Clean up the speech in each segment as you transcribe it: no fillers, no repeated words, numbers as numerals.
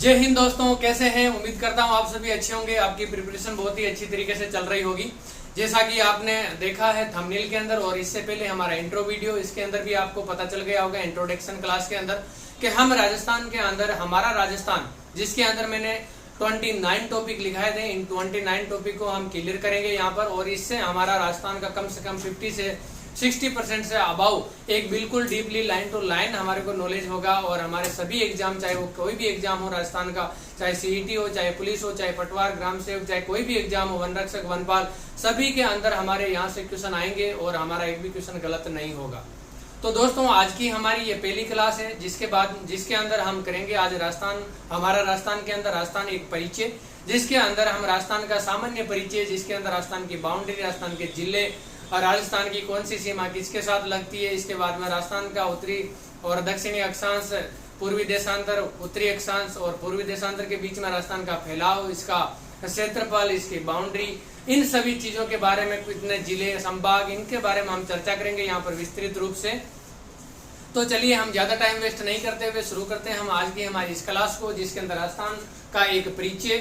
जय हिंद दोस्तों, कैसे हैं। उम्मीद करता हूं आप सभी अच्छे होंगे। आपकी प्रिपरेशन बहुत ही अच्छी तरीके से चल रही होगी। जैसा कि आपने देखा है थंबनेल के अंदर और इससे पहले हमारा इंट्रो वीडियो, इसके अंदर भी आपको पता चल गया होगा इंट्रोडक्शन क्लास के अंदर कि हम राजस्थान के अंदर, हमारा राजस्थान जिसके अंदर मैंने 29 टॉपिक लिखाए थे, इन 29 टॉपिक को हम क्लियर करेंगे यहाँ पर। और इससे हमारा राजस्थान का कम से कम 50 से 60% से अबाउ एक बिल्कुल डीपली लाइन टू लाइन हमारे को नॉलेज होगा। और हमारे सभी एग्जाम, चाहे वो कोई भी एग्जाम हो राजस्थान का, चाहे सीईटी हो, चाहे पुलिस हो, चाहे पटवार, ग्राम सेवक, चाहे कोई भी एग्जाम हो, वन रक्षक, वनपाल, सभी के अंदर हमारे यहाँ से क्वेश्चन आएंगे और हमारा एक भी क्वेश्चन गलत नहीं होगा। तो दोस्तों, आज की हमारी ये पहली क्लास है जिसके अंदर हम करेंगे आज राजस्थान, हमारा राजस्थान के अंदर राजस्थान एक परिचय, जिसके अंदर हम राजस्थान का सामान्य परिचय, जिसके अंदर राजस्थान की बाउंड्री, राजस्थान के जिले और राजस्थान की कौन सी सीमा किसके साथ लगती है। इसके बाद में राजस्थान का उत्तरी और दक्षिणी अक्षांश, पूर्वी देशांतर, उत्तरी अक्षांश और पूर्वी देशांतर के बीच में राजस्थान का फैलाव, इसका क्षेत्रफल, इसकी बाउंड्री, इन सभी चीजों के बारे में, कितने जिले, संभाग, इनके बारे में हम चर्चा करेंगे यहाँ पर विस्तृत रूप से। तो चलिए हम ज्यादा टाइम वेस्ट नहीं करते हुए शुरू करते हैं हम आज की हमारी इस क्लास को, जिसके अंदर राजस्थान का एक परिचय।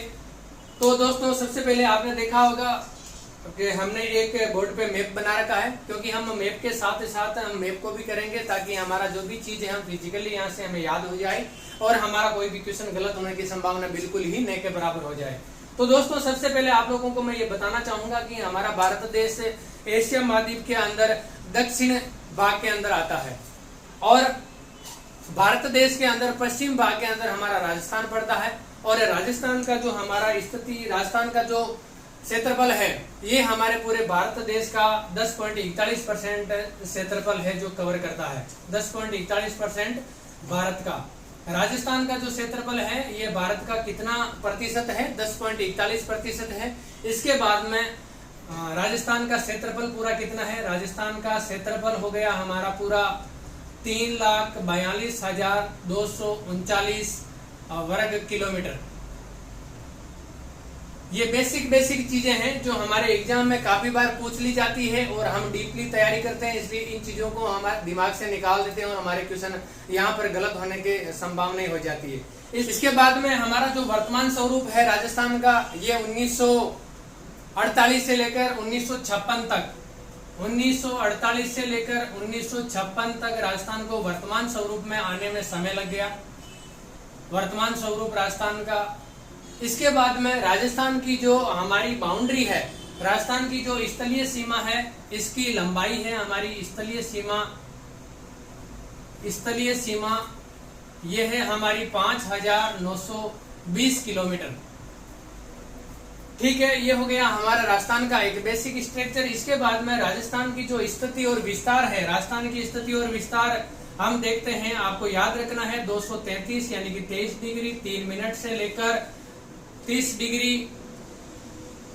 तो दोस्तों, सबसे पहले आपने देखा होगा कि हमने एक बोर्ड पे मैप बना रखा है, क्योंकि हम मैप के साथ साथ हम मैप को भी करेंगे ताकि हमारा जो भी चीज है हम फिजिकली यहाँ से हमें याद हो जाए और हमारा कोई भी क्वेश्चन गलत होने की संभावना बिल्कुल ही न के बराबर हो जाए। तो दोस्तों, सबसे पहले आप लोगों को मैं ये बताना चाहूंगा कि हमारा भारत देश एशिया महाद्वीप के अंदर दक्षिण भाग के अंदर आता है और भारत देश के अंदर पश्चिम भाग के अंदर हमारा राजस्थान पड़ता है। और राजस्थान का जो हमारा स्थिति, राजस्थान का जो क्षेत्रफल है, ये हमारे पूरे भारत देश का 10.41% क्षेत्रफल है जो कवर करता है। 10.41% भारत का, राजस्थान का जो क्षेत्रफल है ये भारत का कितना प्रतिशत है, 10.41% है। इसके बाद में राजस्थान का क्षेत्रफल पूरा कितना है, राजस्थान का क्षेत्रफल हो गया हमारा पूरा 3,42,239 वर्ग किलोमीटर। ये बेसिक चीजें हैं जो हमारे एग्जाम में काफी बार पूछ ली जाती है और हम डीपली तैयारी करते हैं, इसलिए इन चीजों को हमारे दिमाग से निकाल देते हैं और हमारे क्वेश्चन यहाँ पर गलत होने की संभावना हो जाती है। इसके बाद में हमारा जो वर्तमान स्वरूप है राजस्थान का, ये 1948 से लेकर 1956 तक, 1948 से लेकर 1956 तक राजस्थान को वर्तमान स्वरूप में आने में समय लग गया, वर्तमान स्वरूप राजस्थान का। इसके बाद में राजस्थान की जो हमारी बाउंड्री है, राजस्थान की जो स्थलीय सीमा है, इसकी लंबाई है हमारी स्थलीय सीमा ये है हमारी 5,920 किलोमीटर। ठीक है, ये हो गया हमारा राजस्थान का एक बेसिक स्ट्रक्चर। इसके बाद में राजस्थान की जो स्थिति और विस्तार है, राजस्थान की स्थिति और विस्तार हम देखते हैं। आपको याद रखना है 233 यानी कि 23 डिग्री 3 मिनट से लेकर 30 डिग्री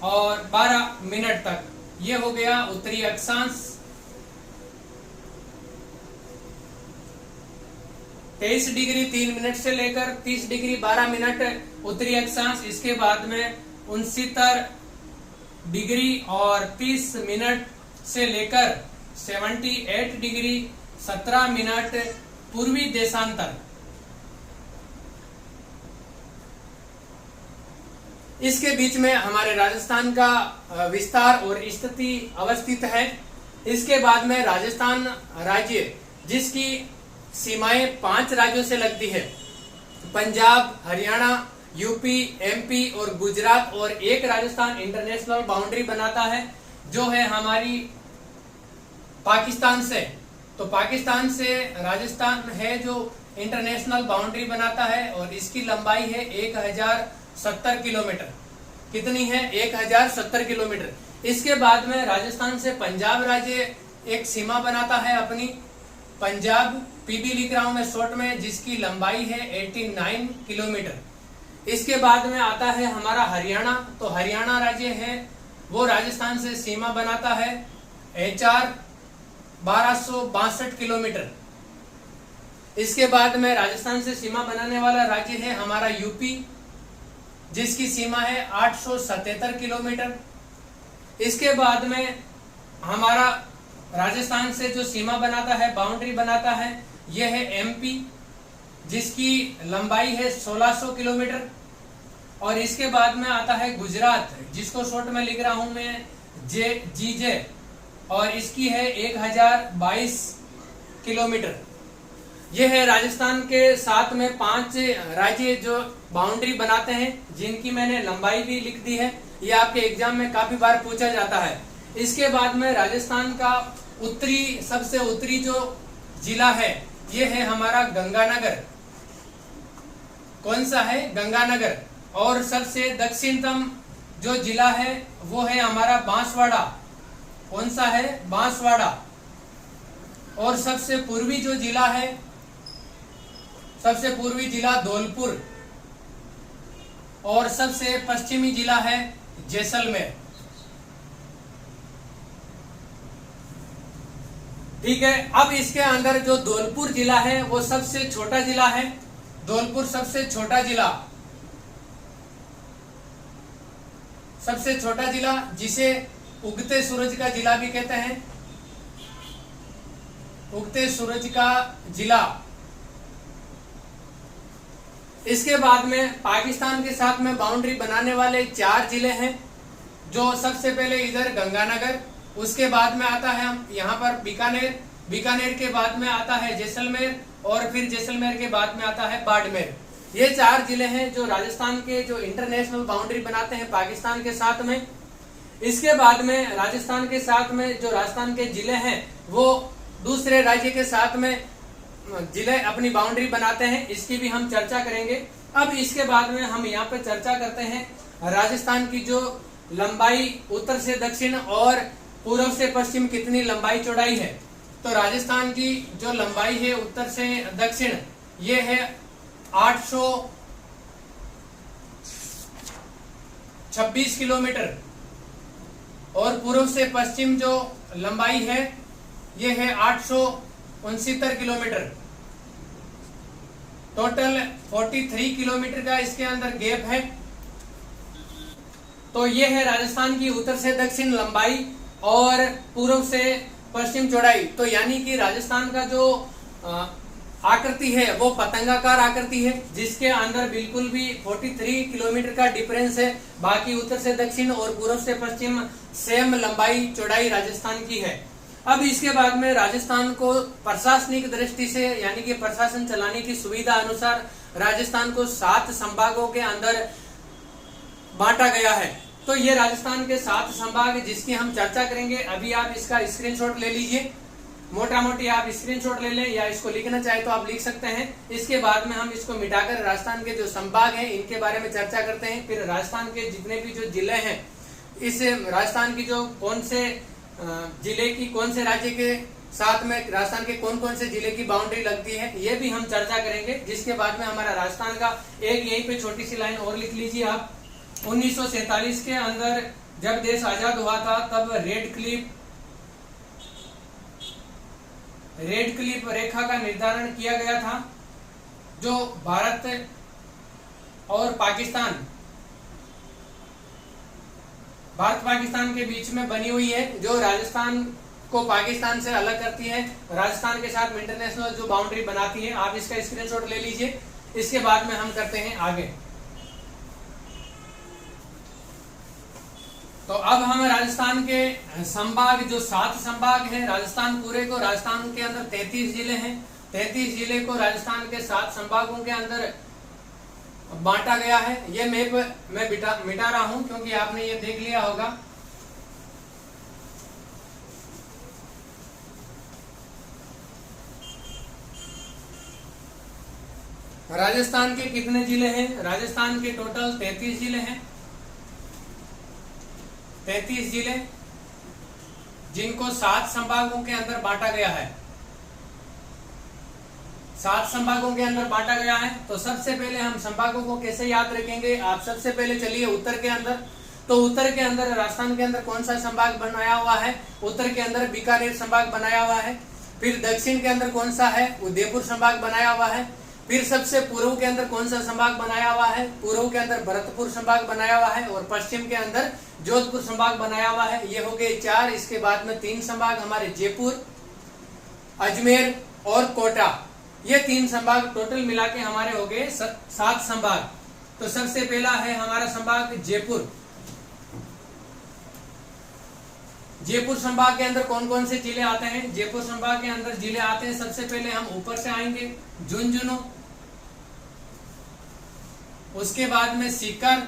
और 12 मिनट तक, ये हो गया उत्तरी अक्षांश। 23 डिग्री 3 मिनट से लेकर 30 डिग्री 12 मिनट उत्तरी अक्षांश। इसके बाद में 69 डिग्री और 30 मिनट से लेकर 78 डिग्री 17 मिनट पूर्वी देशांतर। इसके बीच में हमारे राजस्थान का विस्तार और स्थिति अवस्थित है। इसके बाद में राजस्थान राज्य, जिसकी सीमाएं 5 राज्यों से लगती है, पंजाब, हरियाणा, यूपी, एमपी और गुजरात, और एक राजस्थान इंटरनेशनल बाउंड्री बनाता है जो है हमारी पाकिस्तान से। तो पाकिस्तान से राजस्थान है जो इंटरनेशनल बाउंड्री बनाता है और इसकी लंबाई है 1070 किलोमीटर। कितनी है, 1070 किलोमीटर। इसके बाद में राजस्थान से पंजाब राज्य एक सीमा बनाता है अपनी, पंजाब, पीबी लिख रहा हूं मैं शॉर्ट में, जिसकी लंबाई है 89 किलोमीटर। इसके बाद में आता है हमारा हरियाणा। तो हरियाणा राज्य है वो राजस्थान से सीमा बनाता है HR 1262 किलोमीटर। इसके बाद में राजस्थान से सीमा बनाने वाला राज्य है हमारा यूपी, जिसकी सीमा है 877 किलोमीटर। इसके बाद में हमारा राजस्थान से जो सीमा बनाता है, बाउंड्री बनाता है, यह है एमपी, जिसकी लंबाई है 1600 किलोमीटर। और इसके बाद में आता है गुजरात, जिसको शॉर्ट में लिख रहा हूं मैं GJ, और इसकी है 1022 किलोमीटर। ये है राजस्थान के साथ में 5 राज्य जो बाउंड्री बनाते हैं, जिनकी मैंने लंबाई भी लिख दी है। ये आपके एग्जाम में काफी बार पूछा जाता है। इसके बाद में राजस्थान का सबसे उत्तरी जो जिला है, ये है हमारा गंगानगर। कौन सा है? गंगानगर। और सबसे दक्षिणतम जो जिला है वो है हमारा बांसवाड़ा। कौन सा है? बांसवाड़ा। और सबसे पूर्वी जो जिला है, सबसे पूर्वी जिला धौलपुर। और सबसे पश्चिमी जिला है जैसलमेर। ठीक है। अब इसके अंदर जो धौलपुर जिला है वो सबसे छोटा जिला है। धौलपुर सबसे छोटा जिला, सबसे छोटा जिला, जिसे उगते सूरज का जिला भी कहते हैं। उगते सूरज का जिला। इसके बाद में पाकिस्तान के साथ में बाउंड्री बनाने वाले 4 जिले हैं। जो सबसे पहले इधर गंगानगर, उसके बाद में आता है हम यहाँ पर बीकानेर, बीकानेर के बाद में आता है जैसलमेर, और फिर जैसलमेर के बाद में आता है बाड़मेर। ये 4 जिले हैं जो राजस्थान के जो इंटरनेशनल बाउंड्री बनाते हैं पाकिस्तान के साथ में। इसके बाद में राजस्थान के साथ में जो राजस्थान के जिले हैं वो दूसरे राज्य के साथ में जिले अपनी बाउंड्री बनाते हैं। इसकी भी हम चर्चा करेंगे। अब इसके बाद में हम यहाँ पे चर्चा करते हैं राजस्थान की जो लंबाई उत्तर से दक्षिण और पूर्व से पश्चिम कितनी लंबाई चौड़ाई है। तो राजस्थान की जो लंबाई है उत्तर से दक्षिण, ये है 826 किलोमीटर। और पूर्व से पश्चिम जो लंबाई है ये है 869 किलोमीटर। टोटल 43 किलोमीटर का इसके अंदर गैप है। तो ये है राजस्थान की उत्तर से दक्षिण लंबाई और पूर्व से पश्चिम चौड़ाई। तो यानी कि राजस्थान का जो आकृति है वो पतंगाकार आकृति है, जिसके अंदर बिल्कुल भी 43 किलोमीटर का डिफरेंस है। बाकी उत्तर से दक्षिण और पूर्व से पश्चिम सेम लंबाई चौड़ाई राजस्थान की है। अब इसके बाद में राजस्थान को प्रशासनिक दृष्टि से यानी कि प्रशासन चलाने की सुविधा अनुसार राजस्थान को 7 संभागों के अंदर बांटा गया है। तो ये राजस्थान के 7 संभाग जिसकी हम चर्चा करेंगे। अभी आप इसका स्क्रीनशॉट ले लीजिए, मोटा मोटी आप स्क्रीनशॉट ले लें, या इसको लिखना चाहे तो आप लिख सकते हैं। इसके बाद में हम इसको मिटाकर राजस्थान के जो संभाग हैं इनके बारे में चर्चा करते हैं। फिर राजस्थान के जितने भी जो जिले हैं, इस राजस्थान की जो कौन से जिले की कौन से राज्य के साथ में राजस्थान के कौन कौन से जिले की बाउंड्री लगती है, ये भी हम चर्चा करेंगे। जिसके बाद में हमारा राजस्थान का एक यहीं पे छोटी सी लाइन और लिख लीजिए आप। 1947 के अंदर जब देश आजाद हुआ था तब रेड क्लिप रेखा का निर्धारण किया गया था, जो भारत और भारत पाकिस्तान के बीच में बनी हुई है, जो राजस्थान को पाकिस्तान से अलग करती है, राजस्थान के साथ इंटरनेशनल जो बाउंड्री बनाती है। आप इसका स्क्रीनशॉट ले लीजिए। इसके बाद में हम करते हैं आगे। तो अब हम राजस्थान के संभाग जो 7 संभाग हैं, राजस्थान पूरे को, राजस्थान के अंदर 33 जिले हैं। 33 जिले को राजस्थान के 7 संभागों के अंदर बांटा गया है। ये मैप मैं मिटा रहा हूं क्योंकि आपने ये देख लिया होगा। राजस्थान के कितने जिले हैं? राजस्थान के टोटल 33 जिले हैं। 33 जिले जिनको 7 संभागों के अंदर बांटा गया है। 7 संभागों के अंदर बांटा गया है। तो सबसे पहले हम संभागों को कैसे याद रखेंगे? आप सबसे पहले चलिए उत्तर के अंदर। तो उत्तर के अंदर राजस्थान के अंदर कौन सा संभाग बनाया हुआ है? उत्तर के अंदर बीकानेर संभाग बनाया हुआ है। फिर दक्षिण के अंदर कौन सा है? उदयपुर संभाग बनाया हुआ है। फिर सबसे पूर्व के अंदर कौन सा संभाग बनाया हुआ है? पूर्व के अंदर भरतपुर संभाग बनाया हुआ है। और पश्चिम के अंदर जोधपुर संभाग बनाया हुआ है। ये हो गए 4। इसके बाद में 3 संभाग हमारे जयपुर, अजमेर और कोटा। ये 3 संभाग टोटल मिला के हमारे हो गए 7 संभाग। तो सबसे पहला है हमारा संभाग जयपुर। जयपुर संभाग के अंदर कौन कौन से जिले आते हैं? जयपुर संभाग के अंदर जिले आते हैं, सबसे पहले हम ऊपर से आएंगे झुंझुनू, उसके बाद में सीकर,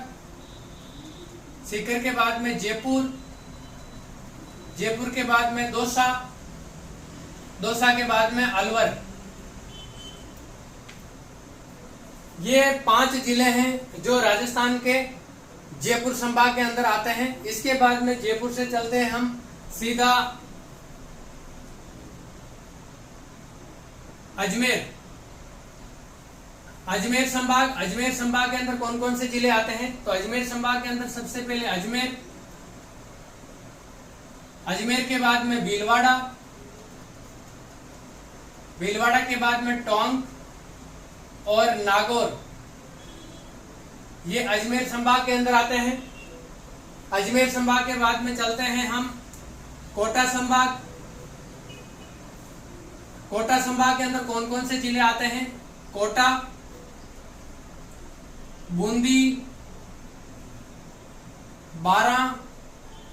सीकर के बाद में जयपुर, जयपुर के बाद में दौसा, दौसा के बाद में अलवर। ये 5 जिले हैं जो राजस्थान के जयपुर संभाग के अंदर आते हैं। इसके बाद में जयपुर से चलते हैं हम सीधा अजमेर। अजमेर संभाग, अजमेर संभाग के अंदर कौन कौन से जिले आते हैं? तो अजमेर संभाग के अंदर सबसे पहले अजमेर, अजमेर के बाद में भीलवाड़ा, भीलवाड़ा के बाद में टोंक और नागौर, ये अजमेर संभाग के अंदर आते हैं। अजमेर संभाग के बाद में चलते हैं हम कोटा संभाग। कोटा संभाग के अंदर कौन कौन से जिले आते हैं? कोटा, बूंदी, बारां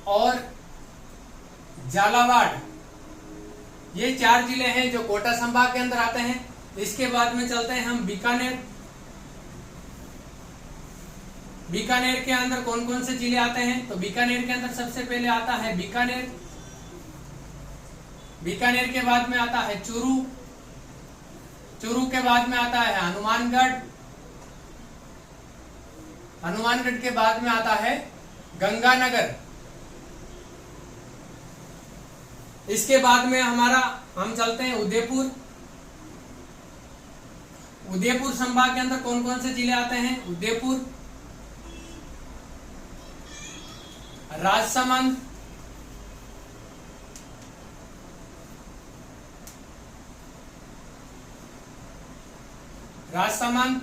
और झालावाड़, ये 4 जिले हैं जो कोटा संभाग के अंदर आते हैं। इसके बाद में चलते हैं हम बीकानेर। बीकानेर के अंदर कौन कौन से जिले आते हैं? तो बीकानेर के अंदर सबसे पहले आता है बीकानेर, बीकानेर के बाद में आता है चूरू, चूरू के बाद में आता है हनुमानगढ़, हनुमानगढ़ के बाद में आता है गंगानगर। इसके बाद में हम चलते हैं उदयपुर। उदयपुर संभाग के अंदर कौन कौन से जिले आते हैं? उदयपुर, राजसमंद, राजसमंद,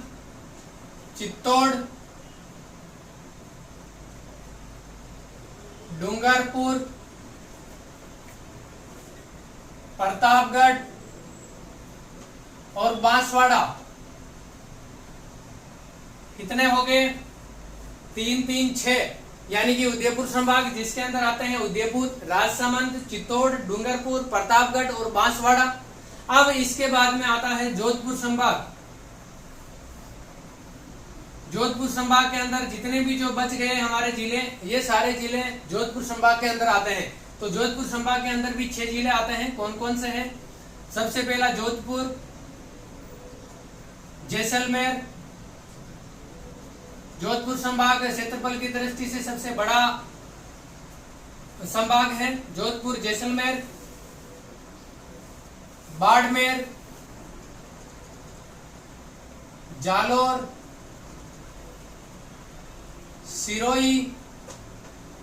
चित्तौड़, डूंगरपुर, प्रतापगढ़ और बांसवाड़ा। कितने हो गए? 3 3 6, यानी कि उदयपुर संभाग जिसके अंदर आते हैं उदयपुर, राजसमंद, चित्तौड़, डूंगरपुर, प्रतापगढ़ और बांसवाड़ा। अब इसके बाद में आता है जोधपुर संभाग। जोधपुर संभाग के अंदर जितने भी जो बच गए हमारे जिले, ये सारे जिले जोधपुर संभाग के अंदर आते हैं। तो जोधपुर संभाग के अंदर भी 6 जिले आते हैं। कौन कौन से हैं? सबसे पहला जोधपुर, जैसलमेर। जोधपुर संभाग क्षेत्रफल की दृष्टि से सबसे बड़ा संभाग है। जोधपुर, जैसलमेर, बाड़मेर, जालोर, सिरोही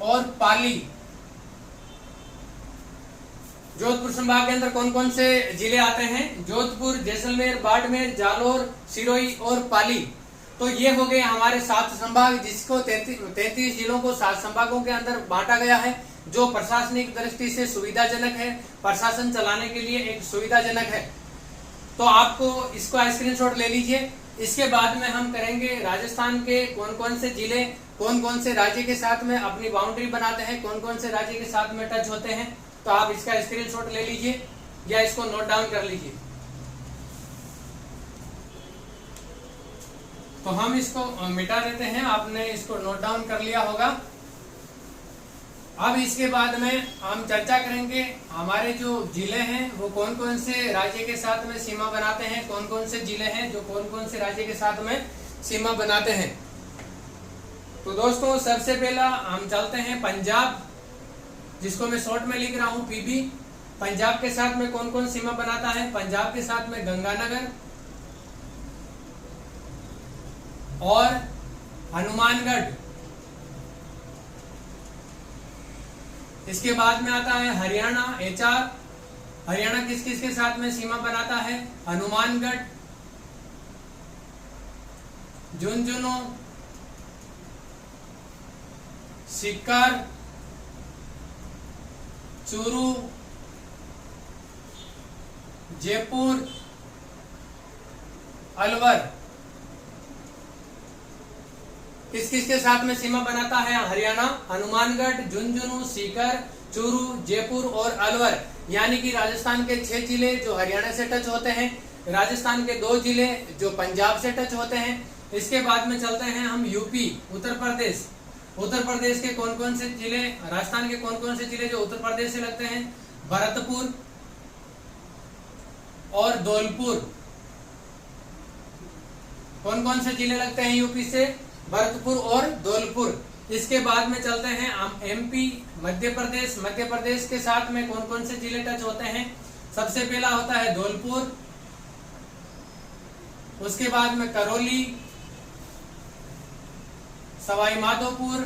और पाली। जोधपुर संभाग के अंदर कौन कौन से जिले आते हैं? जोधपुर, जैसलमेर, बाड़मेर, जालोर, सिरोही और पाली। तो ये हो गए हमारे 7 संभाग, जिसको 33 जिलों को 7 संभागों के अंदर बांटा गया है, जो प्रशासनिक दृष्टि से सुविधाजनक है, प्रशासन चलाने के लिए एक सुविधाजनक है। तो आपको इसको स्क्रीनशॉट ले लीजिए। इसके बाद में हम करेंगे राजस्थान के कौन कौन से जिले कौन कौन से राज्य के साथ में अपनी बाउंड्री बनाते हैं, कौन कौन से राज्य के साथ में टच होते हैं। तो आप इसका स्क्रीनशॉट ले लीजिए या इसको नोट डाउन कर लीजिए। तो हम इसको मिटा देते हैं, आपने इसको नोट डाउन कर लिया होगा। अब इसके बाद में हम चर्चा करेंगे हमारे जो जिले हैं वो कौन कौन से राज्य के साथ में सीमा बनाते हैं, कौन कौन से जिले हैं जो कौन कौन से राज्य के साथ में सीमा बनाते हैं। तो दोस्तों सबसे पहला हम चलते हैं पंजाब, जिसको मैं शॉर्ट में लिख रहा हूं पीबी। पंजाब के साथ में कौन कौन सीमा बनाता है? पंजाब के साथ में गंगानगर और हनुमानगढ़। इसके बाद में आता है हरियाणा, एचआर। हरियाणा किस किस के साथ में सीमा बनाता है? हनुमानगढ़, झुंझुनू, सीकर, चूरू, जयपुर अलवर। किस किस के साथ में सीमा बनाता है? हरियाणा, हनुमानगढ़, झुंझुनू, सीकर, चूरू, जयपुर और अलवर। यानी कि राजस्थान के 6 जिले जो हरियाणा से टच होते हैं, राजस्थान के 2 जिले जो पंजाब से टच होते हैं। इसके बाद में चलते हैं हम यूपी, उत्तर प्रदेश। उत्तर प्रदेश के कौन कौन से जिले, राजस्थान के कौन कौन से जिले जो उत्तर प्रदेश से लगते हैं? भरतपुर और धौलपुर। कौन कौन से जिले लगते हैं यूपी से? भरतपुर और धौलपुर। इसके बाद में चलते हैं हम एमपी, मध्य प्रदेश। मध्य प्रदेश के साथ में कौन कौन से जिले टच होते हैं? सबसे पहला होता है धौलपुर, उसके बाद में करौली, सवाई माधोपुर,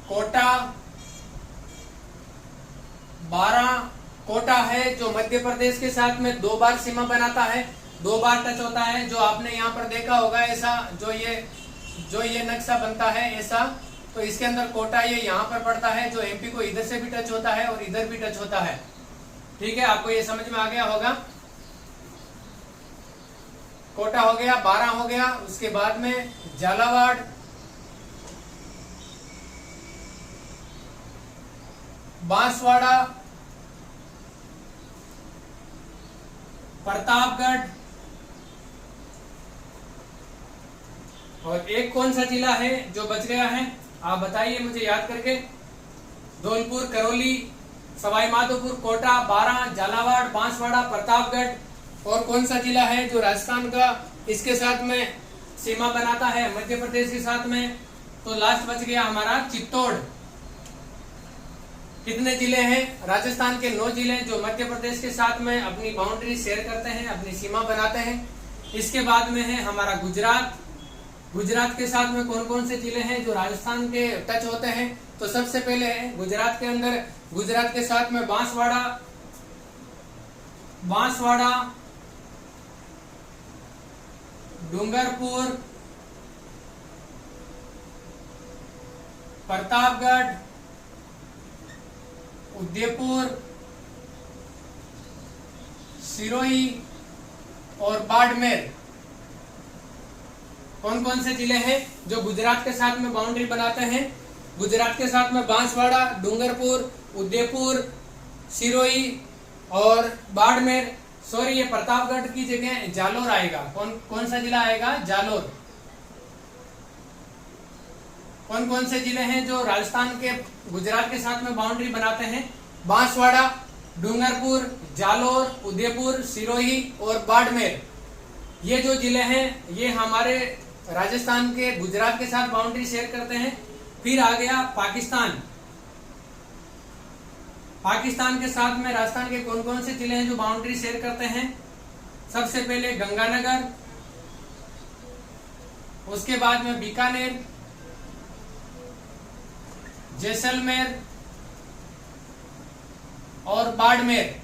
कोटा, बारह। कोटा है जो मध्य प्रदेश के साथ में 2 बार सीमा बनाता है, 2 बार टच होता है। जो आपने यहाँ पर देखा होगा ऐसा जो ये नक्शा बनता है ऐसा, तो इसके अंदर कोटा ये यहाँ पर पड़ता है, जो एमपी को इधर से भी टच होता है और इधर भी टच होता है। ठीक है, आपको ये समझ में आ गया होगा। कोटा हो गया, 12 हो गया। उसके बाद में झालावाड़, बांसवाड़ा, प्रतापगढ़ और एक कौन सा जिला है जो बच गया है? आप बताइए मुझे याद करके। धौलपुर, करौली, सवाई माधोपुर, कोटा, 12, झालावाड़, बांसवाड़ा, प्रतापगढ़ और कौन सा जिला है जो राजस्थान का इसके साथ में सीमा बनाता है मध्य प्रदेश के साथ में? तो लास्ट बच गया हमारा चित्तौड़। कितने जिले हैं? राजस्थान के 9 जिले जो मध्य प्रदेश के साथ में अपनी बाउंड्री शेयर करते हैं, अपनी सीमा बनाते हैं। इसके बाद में है हमारा गुजरात। गुजरात के साथ में कौन कौन से जिले हैं जो राजस्थान के टच होते हैं? तो सबसे पहले है गुजरात के अंदर, गुजरात के साथ में बांसवाड़ा, डूंगरपुर, प्रतापगढ़, उदयपुर, सिरोही और बाड़मेर। कौन कौन से जिले हैं जो गुजरात के साथ में बाउंड्री बनाते हैं? गुजरात के साथ में बांसवाड़ा, डूंगरपुर, उदयपुर, सिरोही और बाड़मेर। सॉरी, ये प्रतापगढ़ की जगह जालोर आएगा। कौन सा जिला आएगा? जालोर। कौन कौन से जिले हैं जो राजस्थान के गुजरात के साथ में बाउंड्री बनाते हैं? बांसवाड़ा, डूंगरपुर, जालोर, उदयपुर, सिरोही और बाड़मेर। ये जो जिले हैं ये हमारे राजस्थान के गुजरात के साथ बाउंड्री शेयर करते हैं। फिर आ गया पाकिस्तान। पाकिस्तान के साथ में राजस्थान के कौन कौन से जिले हैं जो बाउंड्री शेयर करते हैं? सबसे पहले गंगानगर, उसके बाद में बीकानेर, जैसलमेर और बाड़मेर।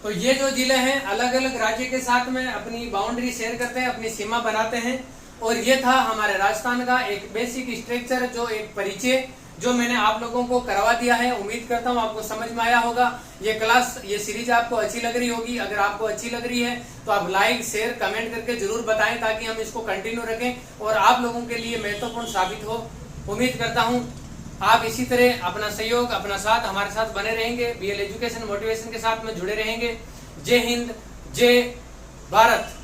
तो ये जो जिले हैं अलग अलग राज्य के साथ में अपनी बाउंड्री शेयर करते हैं, अपनी सीमा बनाते हैं। और ये था हमारे राजस्थान का एक बेसिक स्ट्रक्चर, जो एक परिचय जो मैंने आप लोगों को करवा दिया है। उम्मीद करता हूँ आपको समझ में आया होगा। ये क्लास, ये सीरीज आपको अच्छी लग रही होगी। अगर आपको अच्छी लग रही है तो आप लाइक, शेयर, कमेंट करके जरूर बताएं, ताकि हम इसको कंटिन्यू रखें और आप लोगों के लिए महत्वपूर्ण साबित हो। उम्मीद करता हूँ आप इसी तरह अपना सहयोग, अपना साथ हमारे साथ बने रहेंगे। BL एजुकेशन मोटिवेशन के साथ में जुड़े रहेंगे। जय हिंद, जय भारत।